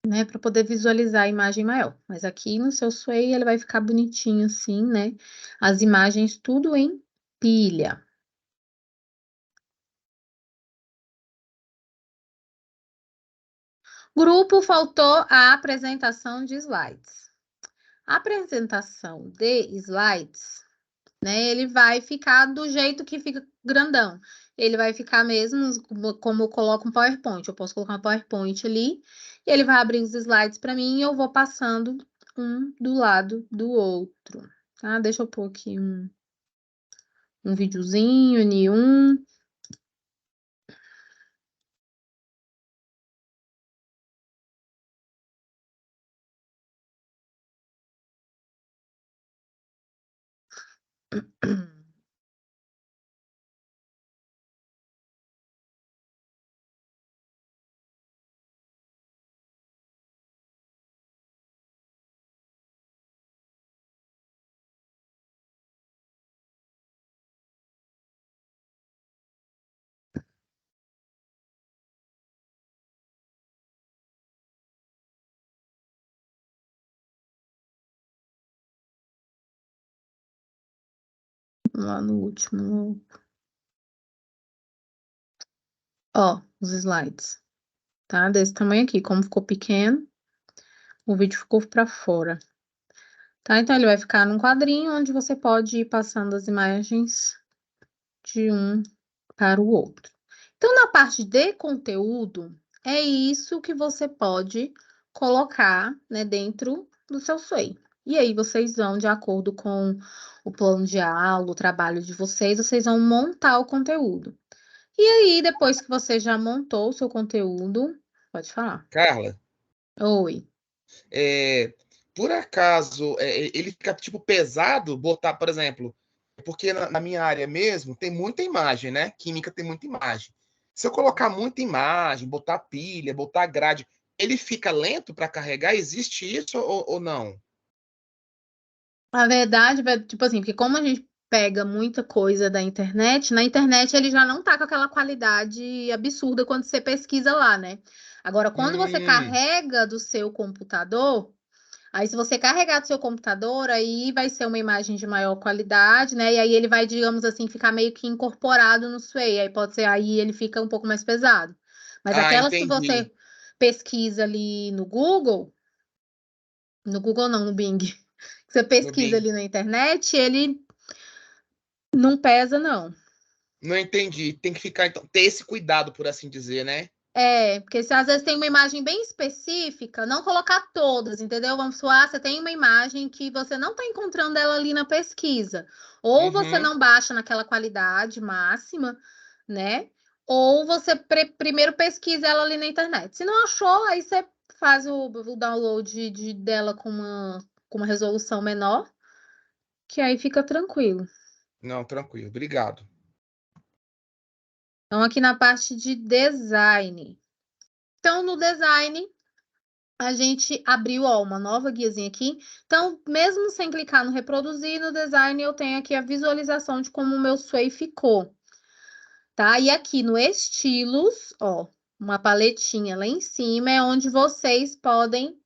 Speaker 1: né, para poder visualizar a imagem maior. Mas aqui no seu Sway ele vai ficar bonitinho assim, né? As imagens tudo em pilha. Grupo, faltou a apresentação de slides. A apresentação de slides, né? Ele vai ficar do jeito que fica grandão. Ele vai ficar mesmo como eu coloco um PowerPoint. Eu posso colocar um PowerPoint ali, e ele vai abrir os slides para mim e eu vou passando um do lado do outro. Tá? Deixa eu pôr aqui um videozinho, N1. Lá no último. Ó, os slides. Tá? Desse tamanho aqui. Como ficou pequeno, o vídeo ficou para fora. Tá? Então, ele vai ficar num quadrinho onde você pode ir passando as imagens de um para o outro. Então, na parte de conteúdo, é isso que você pode colocar, né, dentro do seu Sway. E aí, vocês vão, de acordo com o plano de aula, o trabalho de vocês vão montar o conteúdo. E aí, depois que você já montou o seu conteúdo, pode falar.
Speaker 3: Carla,
Speaker 1: Oi.
Speaker 3: por acaso ele fica tipo pesado botar, por exemplo, porque na minha área mesmo tem muita imagem, né? Química tem muita imagem. Se eu colocar muita imagem, botar pilha, botar grade, ele fica lento para carregar? Existe isso ou não?
Speaker 1: A verdade, tipo assim, porque como a gente pega muita coisa da internet, na internet ele já não tá com aquela qualidade absurda quando você pesquisa lá, né? Agora, quando você carrega do seu computador, aí se você carregar do seu computador, aí vai ser uma imagem de maior qualidade, né? E aí ele vai, digamos assim, ficar meio que incorporado no Sway, aí pode ser, aí ele fica um pouco mais pesado. Mas
Speaker 3: Ah,
Speaker 1: aquelas que
Speaker 3: entendi.
Speaker 1: você pesquisa ali no Google não, no Bing, que você
Speaker 3: No
Speaker 1: pesquisa
Speaker 3: Bing.
Speaker 1: ali na internet, ele não pesa, não.
Speaker 3: Não entendi. Tem que ficar, então, ter esse cuidado, por assim dizer, né?
Speaker 1: Porque se às vezes tem uma imagem bem específica, não colocar todas, entendeu? Vamos supor, você tem uma imagem que você não está encontrando ela ali na pesquisa. Ou você
Speaker 3: Uhum.
Speaker 1: não baixa naquela qualidade máxima, né? Ou você primeiro pesquisa ela ali na internet. Se não achou, aí você faz o download dela com uma resolução menor, que aí fica tranquilo.
Speaker 3: Não, tranquilo. Obrigado.
Speaker 1: Então, aqui na parte de design. Então, no design, a gente abriu, ó, uma nova guiazinha aqui. Então, mesmo sem clicar no reproduzir, no design eu tenho aqui a visualização de como o meu Sway ficou, tá? E aqui no estilos, ó, uma paletinha lá em cima é onde vocês podem...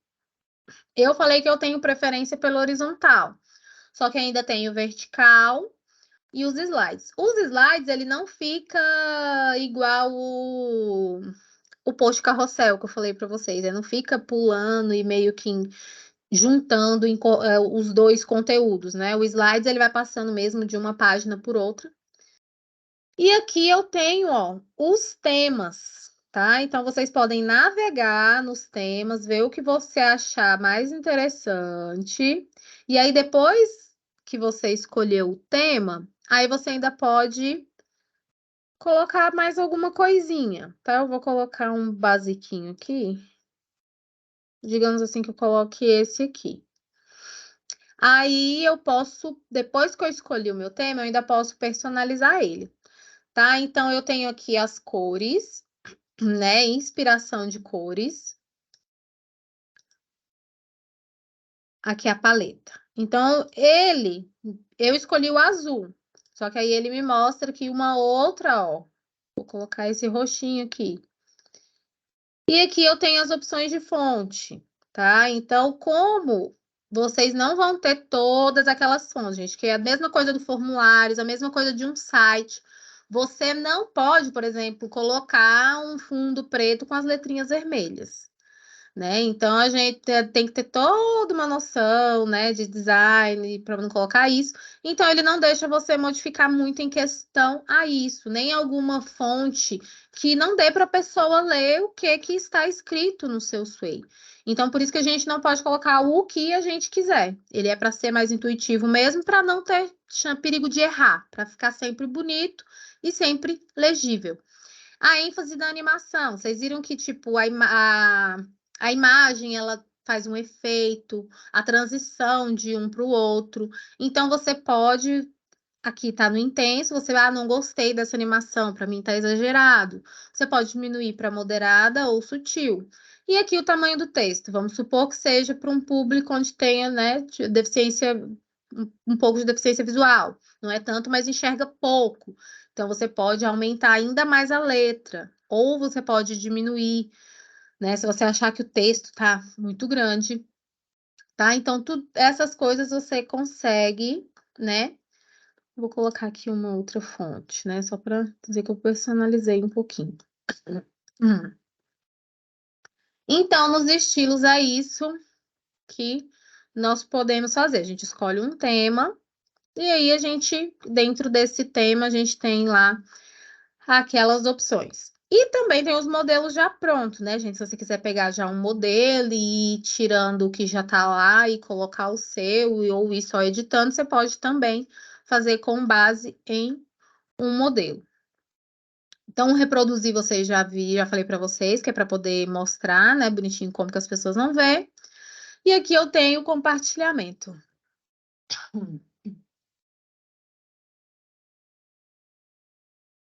Speaker 1: Eu falei que eu tenho preferência pelo horizontal, só que ainda tenho vertical e os slides. Os slides, ele não fica igual o post carrossel que eu falei para vocês. Ele não fica pulando e meio que juntando os dois conteúdos, né? O slides, ele vai passando mesmo de uma página por outra. E aqui eu tenho, ó, os temas, tá? Então, vocês podem navegar nos temas, ver o que você achar mais interessante. E aí, depois que você escolheu o tema, aí você ainda pode colocar mais alguma coisinha, tá? Eu vou colocar um basiquinho aqui. Digamos assim que eu coloque esse aqui. Aí eu posso, depois que eu escolhi o meu tema, eu ainda posso personalizar ele, tá? Então eu tenho aqui as cores, né? Inspiração de cores. Aqui a paleta. Então eu escolhi o azul. Só que aí ele me mostra que uma outra, ó. Vou colocar esse roxinho aqui. E aqui eu tenho as opções de fonte, tá? Então, como vocês não vão ter todas aquelas fontes, gente, que é a mesma coisa do formulário, a mesma coisa de um site. Você não pode, por exemplo, colocar um fundo preto com as letrinhas vermelhas, né? Então a gente tem que ter toda uma noção, né, de design para não colocar isso. Então ele não deixa você modificar muito em questão a isso, nem alguma fonte que não dê para a pessoa ler o que está escrito no seu Sway. Então por isso que a gente não pode colocar o que a gente quiser. Ele é para ser mais intuitivo mesmo, para não ter perigo de errar, para ficar sempre bonito e sempre legível. A ênfase da animação, vocês viram que tipo a imagem, ela faz um efeito, a transição de um para o outro. Então, você pode... Aqui tá no intenso, você não gostei dessa animação, para mim tá exagerado. Você pode diminuir para moderada ou sutil. E aqui o tamanho do texto, vamos supor que seja para um público onde tenha, né, deficiência, um pouco de deficiência visual. Não é tanto, mas enxerga pouco. Então, você pode aumentar ainda mais a letra, ou você pode diminuir, né? Se você achar que o texto tá muito grande, tá? Então, essas coisas você consegue, né? Vou colocar aqui uma outra fonte, né? Só para dizer que eu personalizei um pouquinho. Então, nos estilos é isso que nós podemos fazer. A gente escolhe um tema e aí a gente, dentro desse tema, a gente tem lá aquelas opções. E também tem os modelos já prontos, né, gente? Se você quiser pegar já um modelo e ir tirando o que já tá lá e colocar o seu, ou ir só editando, você pode também fazer com base em um modelo. Então, reproduzir, vocês já falei para vocês, que é para poder mostrar, né, bonitinho como que as pessoas não vê. E aqui eu tenho compartilhamento.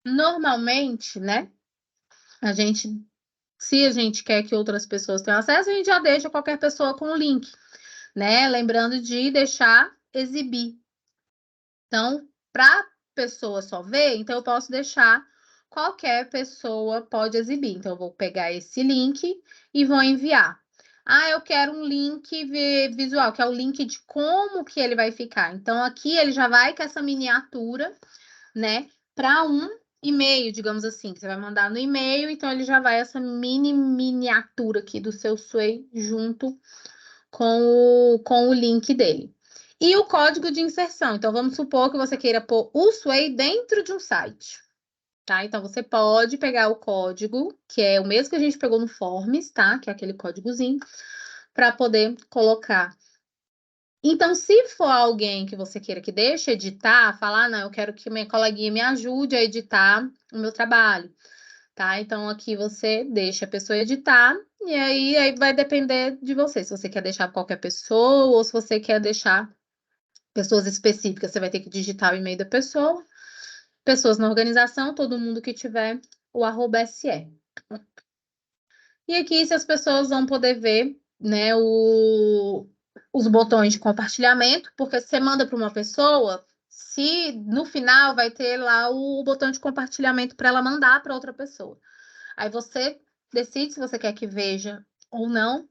Speaker 1: Normalmente, né, se a gente quer que outras pessoas tenham acesso, a gente já deixa qualquer pessoa com o link, né? Lembrando de deixar exibir. Então, para pessoa só ver, então eu posso deixar qualquer pessoa pode exibir. Então, eu vou pegar esse link e vou enviar. Ah, eu quero um link visual, que é o link de como que ele vai ficar. Então, aqui ele já vai com essa miniatura, né, para um e-mail, digamos assim, que você vai mandar no e-mail, então ele já vai essa miniatura aqui do seu Sway junto com o link dele. E o código de inserção. Então, vamos supor que você queira pôr o Sway dentro de um site, tá? Então, você pode pegar o código, que é o mesmo que a gente pegou no Forms, tá? Que é aquele códigozinho, para poder colocar. Então, se for alguém que você queira que deixe editar, falar, não, eu quero que minha coleguinha me ajude a editar o meu trabalho, tá? Então, aqui você deixa a pessoa editar, e aí vai depender de você, se você quer deixar qualquer pessoa, ou se você quer deixar pessoas específicas, você vai ter que digitar o e-mail da pessoa, pessoas na organização, todo mundo que tiver o @SE. E aqui, se as pessoas vão poder ver, né, os botões de compartilhamento, porque você manda para uma pessoa, se no final vai ter lá o botão de compartilhamento para ela mandar para outra pessoa. Aí você decide se você quer que veja ou não.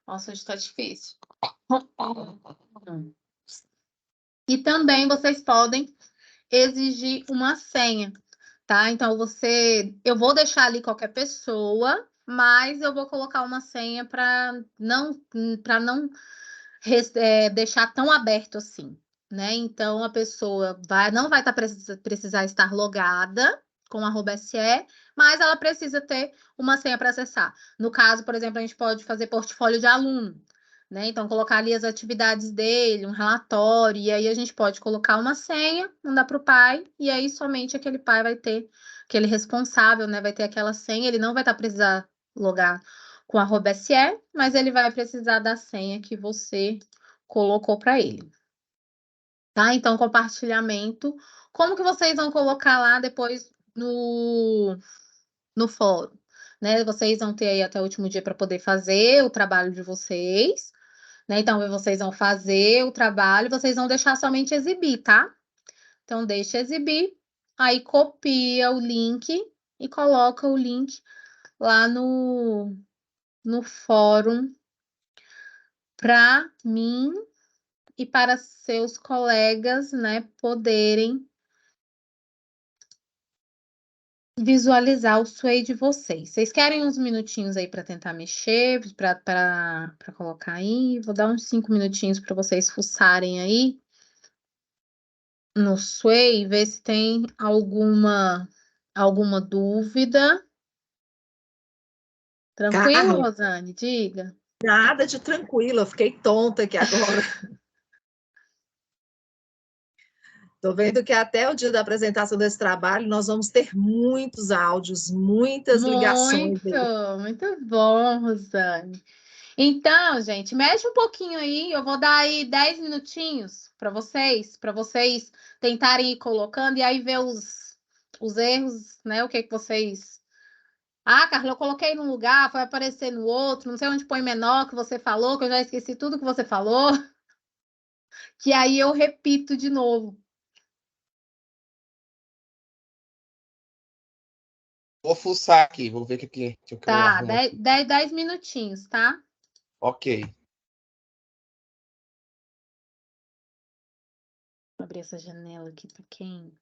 Speaker 1: Nossa, hoje está difícil. E também vocês podem exigir uma senha, tá? Então, eu vou deixar ali qualquer pessoa, mas eu vou colocar uma senha para não deixar tão aberto assim, né? Então, a pessoa não vai precisar estar logada com @SE, mas ela precisa ter uma senha para acessar. No caso, por exemplo, a gente pode fazer portfólio de aluno, né? Então, colocar ali as atividades dele, um relatório, e aí a gente pode colocar uma senha, mandar para o pai, e aí somente aquele pai vai ter, aquele responsável, né? Vai ter aquela senha, ele não vai precisar logar com @SE, mas ele vai precisar da senha que você colocou para ele. Tá? Então, compartilhamento. Como que vocês vão colocar lá depois no fórum? Né? Vocês vão ter aí até o último dia para poder fazer o trabalho de vocês. Né? Então, vocês vão fazer o trabalho, vocês vão deixar somente exibir, tá? Então, deixa exibir, aí copia o link e coloca o link lá no fórum para mim e para seus colegas, né, poderem visualizar o sway de vocês. Vocês querem uns minutinhos aí para tentar mexer, para colocar aí? Vou dar uns 5 minutinhos para vocês fuçarem aí no sway e ver se tem alguma dúvida. Tranquilo,
Speaker 4: Carla,
Speaker 1: Rosane? Diga.
Speaker 4: nada de tranquilo, eu fiquei tonta aqui agora. Estou vendo que até o dia da apresentação desse trabalho nós vamos ter muitos áudios, muitas ligações.
Speaker 1: Muito bom, Rosane. Então, gente, mexe um pouquinho aí, eu vou dar aí 10 minutinhos para vocês tentarem ir colocando e aí ver os erros, né? O que vocês... Ah, Carla, eu coloquei num lugar, foi aparecer no outro, não sei onde põe menor que você falou, que eu já esqueci tudo que você falou, que aí eu repito de novo.
Speaker 3: Vou fuçar aqui, vou ver o que eu
Speaker 1: Tá,
Speaker 3: arrumo aqui.
Speaker 1: 10 minutinhos, tá?
Speaker 3: Ok.
Speaker 1: Vou abrir essa janela aqui para quem...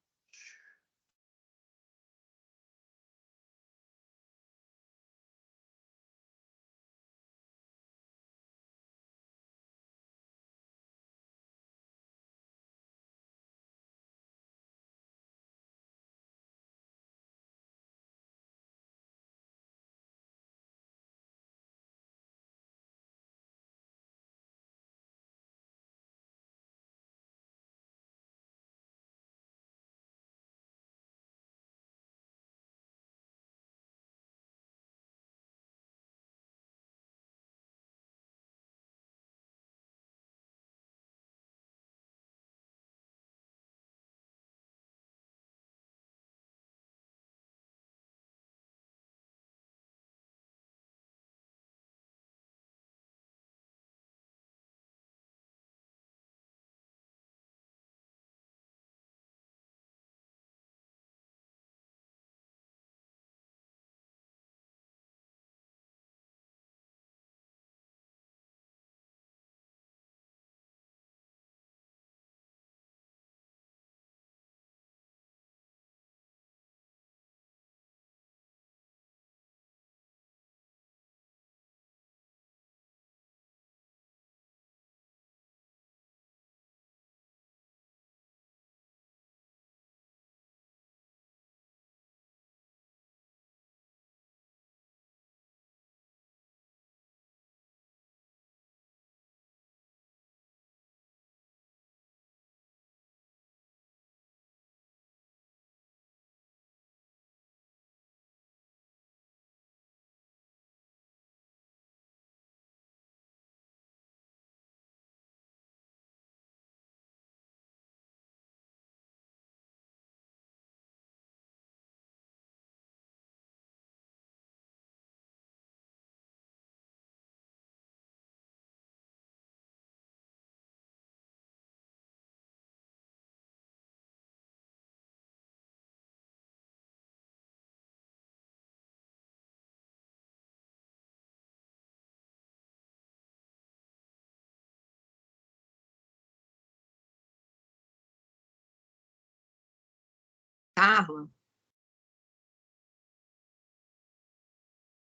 Speaker 4: Carla,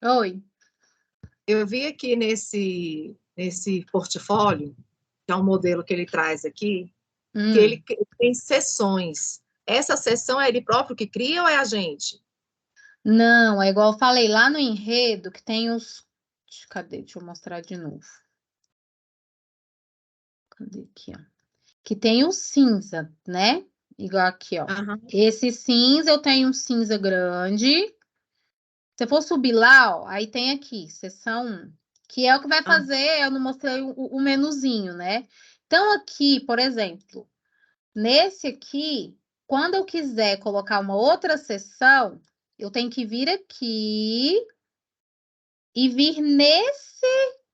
Speaker 1: Oi.
Speaker 4: eu vi aqui nesse portfólio, que é um modelo que ele traz aqui, que ele tem sessões. Essa sessão é ele próprio que cria ou é a gente?
Speaker 1: Não, é igual eu falei lá no enredo que tem os... Cadê? Deixa eu mostrar de novo. Cadê aqui, ó? Que tem o cinza, né? Igual aqui, ó.
Speaker 4: Uhum.
Speaker 1: Esse cinza, eu tenho um cinza grande. Se eu for subir lá, ó, aí tem aqui, seção 1, que é o que vai fazer, eu não mostrei o menuzinho, né? Então, aqui, por exemplo, nesse aqui, quando eu quiser colocar uma outra seção, eu tenho que vir aqui e vir nesse...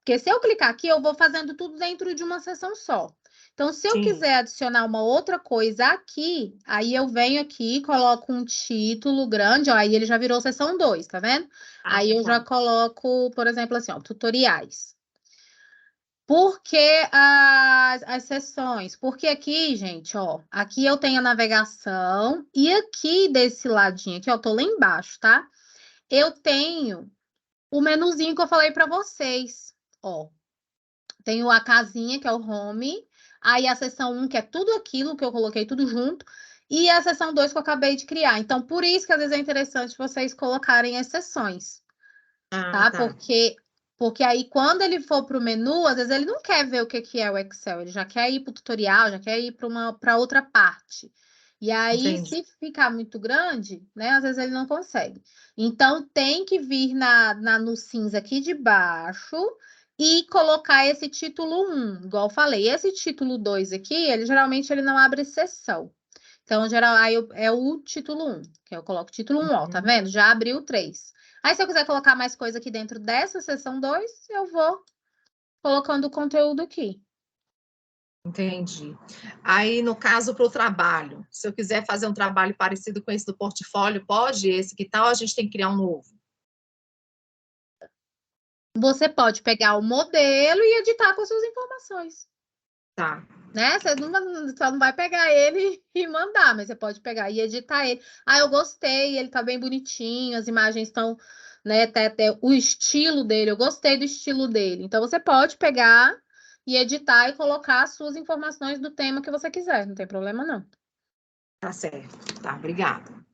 Speaker 1: Porque se eu clicar aqui, eu vou fazendo tudo dentro de uma seção só. Então, se eu
Speaker 4: Sim.
Speaker 1: quiser adicionar uma outra coisa aqui, aí eu venho aqui, coloco um título grande, ó, aí ele já virou seção 2, tá vendo? Aí eu já coloco, por exemplo, assim, ó, tutoriais. Por que as seções? Porque aqui, gente, ó, aqui eu tenho a navegação e aqui desse ladinho aqui, ó, tô lá embaixo, tá? Eu tenho o menuzinho que eu falei para vocês, ó. Tenho a casinha, que é o home, aí a seção 1, que é tudo aquilo que eu coloquei tudo junto, e a seção 2 que eu acabei de criar. Então, por isso que às vezes é interessante vocês colocarem as seções, tá? Porque aí, quando ele for para o menu, às vezes ele não quer ver o que é o Excel, ele já quer ir para o tutorial, já quer ir para outra parte. E aí,
Speaker 4: Entendi.
Speaker 1: se ficar muito grande, né? Às vezes ele não consegue. Então, tem que vir no cinza aqui de baixo e colocar esse título 1, igual eu falei. Esse título 2 aqui, ele geralmente ele não abre seção. Então, geral, aí é o título 1, que eu coloco título 1, ó, tá vendo? Já abriu o 3. Aí, se eu quiser colocar mais coisa aqui dentro dessa seção 2, eu vou colocando o conteúdo aqui.
Speaker 4: Entendi. Aí, no caso, para o trabalho, se eu quiser fazer um trabalho parecido com esse do portfólio, pode esse que tal? A gente tem que criar um novo?
Speaker 1: Você pode pegar o modelo e editar com as suas informações.
Speaker 4: Tá.
Speaker 1: Né? Você só não vai pegar ele e mandar, mas você pode pegar e editar ele. Ah, eu gostei, ele tá bem bonitinho, as imagens estão, né, até o estilo dele, eu gostei do estilo dele. Então, você pode pegar e editar e colocar as suas informações do tema que você quiser, não tem problema não.
Speaker 4: Tá certo. Tá, obrigada.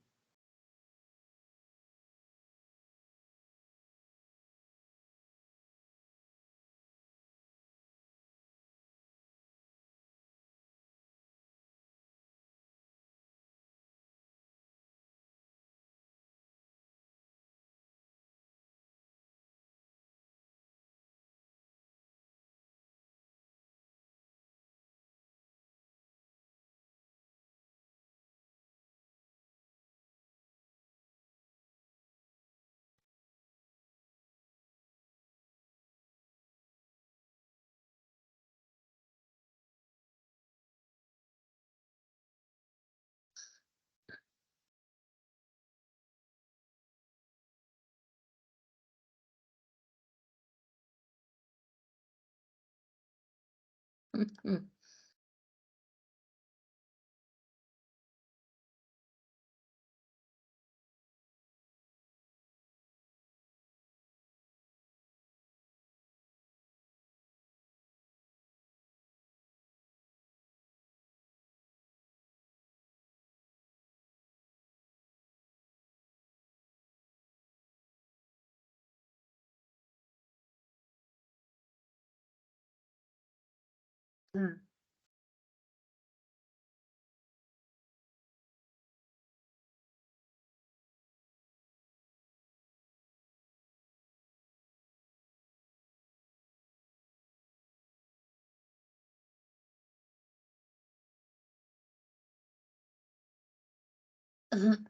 Speaker 1: Hum.